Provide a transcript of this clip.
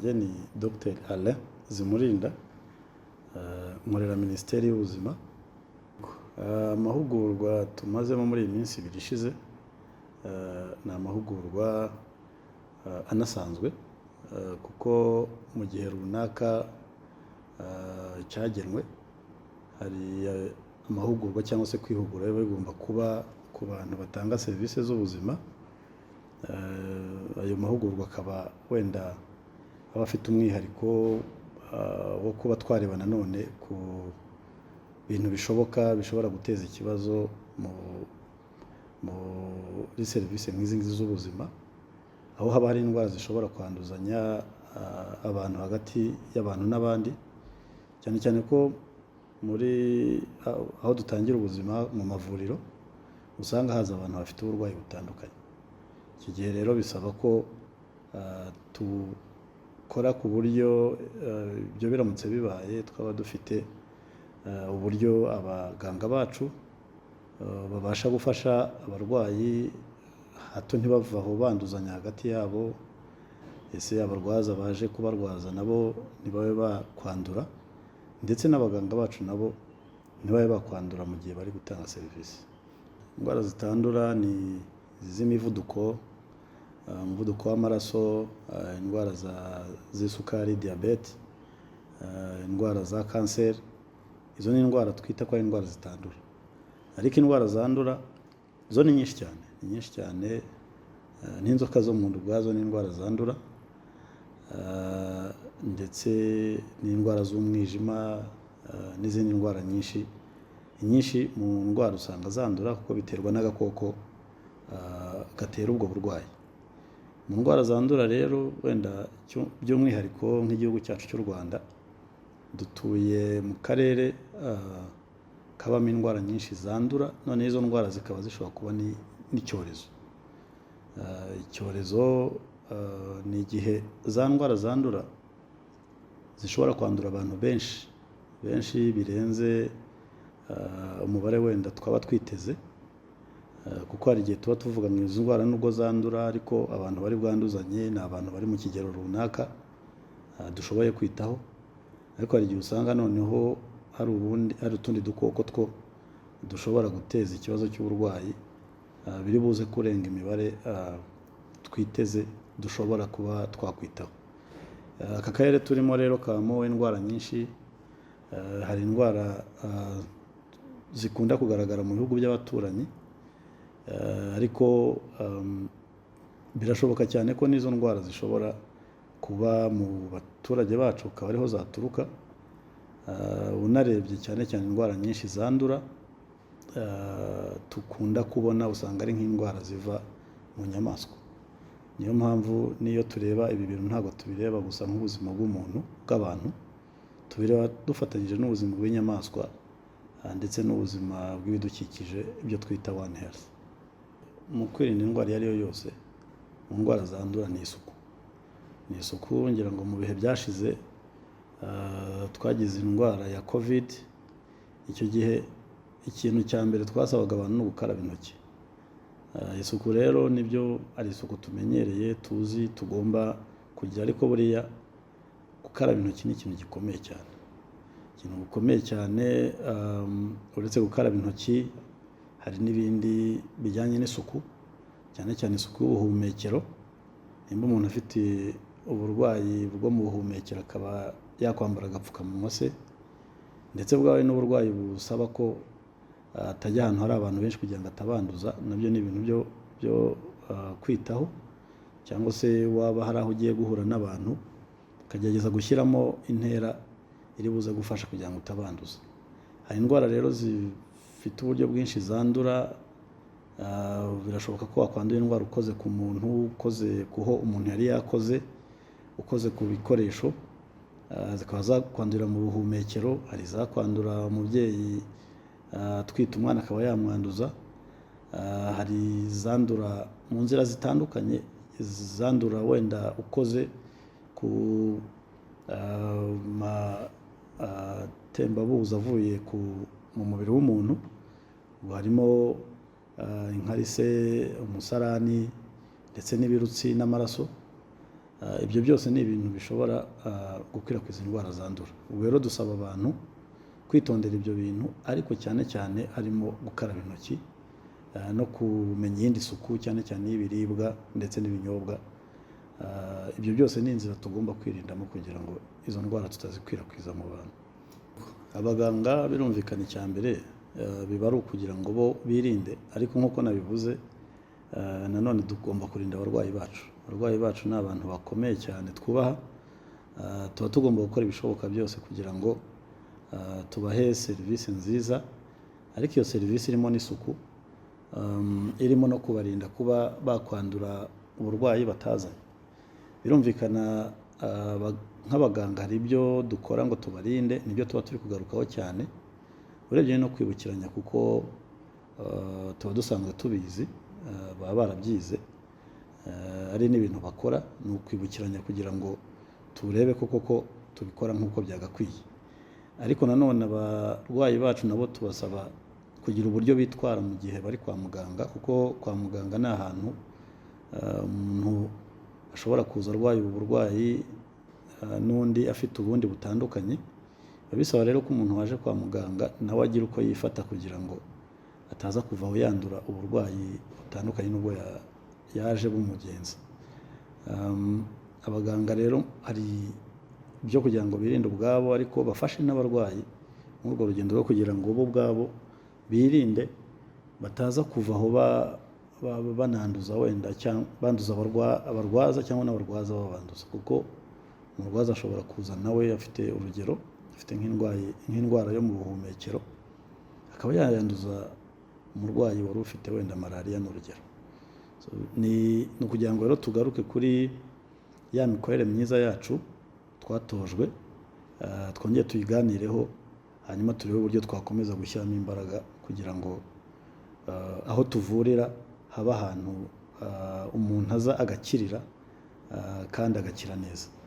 yanjye ni Dr Alain Zimurinda, nkorera Minisiteri y'Ubuzima. Amahugurwa tumazemo muri iyi minsi ibiri ishize ni amahugurwa anasanzwe, kuko mu gihe runaka cyagenwe hari amahugurwa cyangwa se kwihugura bigomba kuba ku bantu batanga serivisi z'ubuzima. Ayo mahugurwa akaba wenda aba afite umwihariko wo kuba twareba nanone ku bintu bishobora guteza ikibazo muri serivisi nk'izi ngizi z'ubuzima, aho haba hari indwara zishobora kwanduzanya abantu hagati y'abantu n'abandi, cyane cyane ko muri aho dutangira ubuzima mu mavuriro usanga haza abantu bafite uburwayi butandukanye. Iki gihe rero bisaba ko dukora ku buryo ibyo biramutse bibaye twaba dufite uburyo abaganga bacu babasha gufasha abarwayi hato ntibava aho banduzanya hagati yabo, ese abarwaza baje kubarwaza nabo ntibabe bakwandura, ndetse n'abaganga bacu nabo ntibabe bakwandura mu gihe bari gutanga serivisi. Indwara zitandura ni iz'imivuduko, umuvuduko w'amaraso, indwara z'isukari, diyabete, indwara za kanseri. Izo ni indwara twita ko ari indwara zitandura, ariko indwara zandura zo ni nyinshi cyane, n'inzoka zo mu nda ubwazo ni indwara zandura, ndetse n'indwara z'umwijima n'izindi ndwara nyinshi mu ndwara usanga zandura kuko biterwa n'agakoko gatera ubwo burwayi. Mu ndwara zandura rero wenda by'umwihariko nk'igihugu cyacu cy'u Rwanda dutuye mu karere kabamo indwara nyinshi zandura, none izo ndwara zikaba zishobora kuba n'icyorezo. Icyorezo ni igihe za ndwara zandura zishobora kwandura abantu benshi birenze umubare wenda twaba twiteze, kuko hari igihe tuba tuvuga ngo izo ndwara nubwo zandura ariko abantu bari bwanduzanye ni abantu bari mu kigero runaka dushoboye kwitaho, ariko hari igihe usanga noneho hari utundi dukoko two dushobora guteza ikibazo cy'uburwayi biri buze kurenga imibare twiteze dushobora kuba twakwitaho. Aka karere turimo rero kabamo indwara nyinshi. Hari indwara zikunda kugaragara mu bihugu by'abaturanyi, ariko birashoboka cyane ko n'izo ndwara zishobora kuba mu baturage bacu akaba ariho zaturuka. Unarebye cyane indwara nyinshi zandura tukunda kubona usanga ari nk'indwara ziva mu nyamaswa. Niyo mpamvu niyo tureba ibi bintu ntabwo tubireba gusa nk'ubuzima bw'abantu, tubireba dufatanyije n'ubuzima bw'inyamaswa ndetse n'ubuzima bw'ibidukikije, ibyo twita One Health. Mu kwirinda indwara iyo ari yo yose, mu ndwara zandura ni isuku. Ngira ngo mu bihe byashize twagize indwara ya COVID. Icyo gihe ikintu cya mbere twasabaga abantu ni ugukaraba intoki. Isuku rero nibyo ari isuku tumenyereye tuzi tugomba kugira, ariko buriya gukaraba intoki ni ikintu gikomeye cyane. Uretse gukaraba intoki hari n'ibindi bijyanye n'isuku, cyane isuku y'ubuhumekero. Nimba umuntu afite uburwayi bwo mu buhumekero akaba yakwambara agapfukamunwa se, ndetse bwawe n'uburwayi busaba ko atajya ahantu hari abantu benshi kugira ngo atabanduza, nabyo ni ibintu byo kwitaho. Cyangwa se waba hari aho ugiye guhura n'abantu ukagerageza gushyiramo intera iri buze gufasha kugira ngo utabanduza. Hari indwara rero zifite uburyo bwinshi zandura. Birashoboka ko wakwandura indwara ukoze ku muntu, ukoze kuho umuntu yari yakoze, ukoze ku bikoresho, zikaba zakwandurira mu buhumekero. Hari izakwandura umubyeyi atwite umwana akaba yamwanduza. Hari izandura mu nzira zitandukanye, izandura wenda ukoze ku matembabuzi avuye mu mubiri w'umuntu. Harimo inkarise, umusarani ndetse n'ibirutsi n'amaraso. Ibyo byose ni ibintu bishobora gukwirakwiza indwara zandura. Ubwo rero dusaba abantu kwitondera ibyo bintu, ariko cyane cyane harimo gukaraba intoki no kumenya iyindi suku cyane cyane y'ibiribwa ndetse n'ibinyobwa. Ibyo byose ni inzira tugomba kwirindamo kugira ngo izo ndwara tutazikwirakwiza mu bantu. Abaganga birumvikana icya mbere biba ari ukugira ngo bo birinde, ariko nk'uko nabivuze nanone tugomba kurinda abarwayi bacu. Abarwayi bacu ni abantu bakomeye cyane twubaha, tuba tugomba gukora ibishoboka byose kugira ngo tubahe serivisi nziza, ariko iyo serivisi irimo n'isuku, irimo no kubarinda kuba bakwandura uburwayi batazanye. Birumvikana nk'abaganga hari ibyo dukora ngo tubarinde, nibyo tuba turi kugarukaho cyane. Urebye no kwibukiranya kuko tuba dusanzwe tubizi, baba barabyize, ari n'ibintu bakora, ni ukwibukiranya kugira ngo turebe koko tubikora nk'uko byagakwiye. Ariko nanone abarwayi bacu nabo tubasaba kugira uburyo bitwara mu gihe bari kwa muganga, kuko kwa muganga ni ahantu umuntu ashobora kuza arwaye ubu burwayi n'undi afite ubundi butandukanye. Biba bisaba rero ko umuntu waje kwa muganga nawe agira uko yifata kugira ngo ataza kuvaho yandura uburwayi butandukanye n'ubwo yaje bumugenza. Abaganga rero hari ibyo kugira ngo birinde ubwabo, ariko bafashe n'abarwayi muri urwo rugendo rwo kugira ngo bo ubwabo birinde bataza kuvaho bananduza wenda cyangwa banduza abarwaza cyangwa n'abarwaza babanduza, kuko umurwaza ashobora kuza nawe afite urugero, afite nk'indwara yo mu buhumekero, akaba yayanduza umurwayi wari ufite wenda malariya n'urugero. Ni ukugira ngo rero tugaruke kuri ya mikorere myiza yacu twatojwe, twongere tuyiganireho, hanyuma turebe uburyo twakomeza gushyiramo imbaraga kugira ngo aho tuvurira haba ahantu umuntu aza agakirira kandi agakira neza.